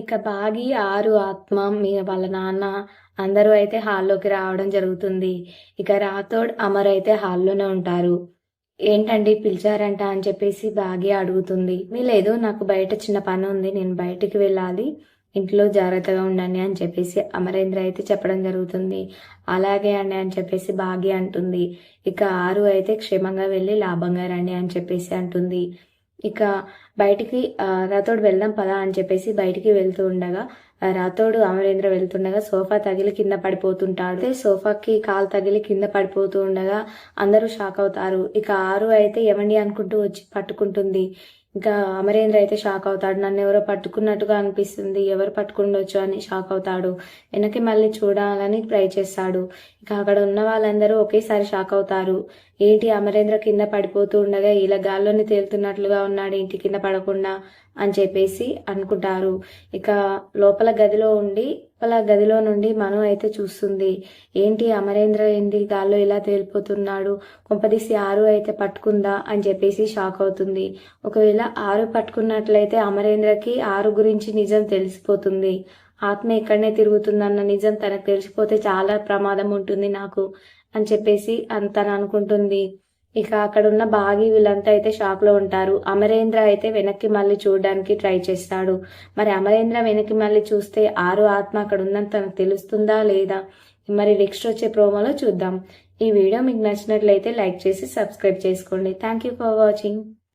ఇక బాగి, ఆరు, ఆత్మ వాళ్ళ నాన్న అందరూ అయితే హాల్లోకి రావడం జరుగుతుంది. ఇక రాథోడ్, అమర్ అయితే హాల్లోనే ఉంటారు. ఏంటండి పిలిచారంట అని చెప్పేసి బాగి అడుగుతుంది. లేదు నాకు బయట చిన్న పనుంది. నేను బయటికి వెళ్ళాలి. ఇంట్లో జాగ్రత్తగా ఉండండి అని చెప్పేసి అమరేంద్ర అయితే చెప్పడం జరుగుతుంది. అలాగే అండి అని చెప్పేసి బాగి అంటుంది. ఇక ఆరు అయితే క్షేమంగా వెళ్ళి లాభంగా రండి అని చెప్పేసి అంటుంది. ఇక బయటికి రాథోడ్ వెళ్దాం పదా అని చెప్పేసి బయటికి వెళ్తూ ఉండగా రాథోడు అమరేంద్ర వెళ్తుండగా సోఫా తగిలి కింద పడిపోతుంటాడు. సోఫాకి కాలు తగిలి కింద పడిపోతూ ఉండగా అందరూ షాక్ అవుతారు. ఇక ఆరు అయితే ఏమండి అనుకుంటూ వచ్చి పట్టుకుంటుంది. ఇంకా అమరేంద్ర అయితే షాక్ అవుతాడు. నన్ను ఎవరో పట్టుకున్నట్టుగా అనిపిస్తుంది, ఎవరు పట్టుకుండొచ్చు అని షాక్ అవుతాడు. వెనక్కి మళ్ళీ చూడాలని ట్రై చేస్తాడు. ఇక అక్కడ ఉన్న వాళ్ళందరూ ఒకేసారి షాక్ అవుతారు. ఏంటి అమరేంద్ర కింద పడిపోతూ ఉండగా ఇలా గాల్లోని తేలుతున్నట్లుగా ఉన్నాడు, ఇంటి కింద పడకుండా అని చెప్పేసి అనుకుంటారు. ఇక లోపల గదిలో నుండి మను అయితే చూస్తుంది. ఏంటి అమరేంద్ర ఏంటి గాల్లో ఇలా తేలిపోతున్నాడు, కొంపదీసి ఆరు అయితే పట్టుకుందా అని చెప్పేసి షాక్ అవుతుంది. ఒకవేళ ఆరు పట్టుకున్నట్లయితే అమరేంద్రకి ఆరు గురించి నిజం తెలిసిపోతుంది. ఆత్మ ఇక్కడనే తిరుగుతుందన్న నిజం తనకు తెలిసిపోతే చాలా ప్రమాదం ఉంటుంది నాకు అని చెప్పేసి తను అనుకుంటుంది. ఇక అక్కడున్న బాగి వీళ్ళంతా అయితే షాక్ లో ఉంటారు. అమరేంద్ర అయితే వెనక్కి మళ్ళీ చూడడానికి ట్రై చేస్తాడు. మరి అమరేంద్ర వెనక్కి మళ్ళీ చూస్తే ఆరు ఆత్మ అక్కడ ఉందని తనకు తెలుస్తుందా లేదా? మరి నెక్స్ట్ వచ్చే ప్రోమోలో చూద్దాం. ఈ వీడియో మీకు నచ్చినట్లయితే లైక్ చేసి సబ్స్క్రైబ్ చేసుకోండి. Thank you for watching.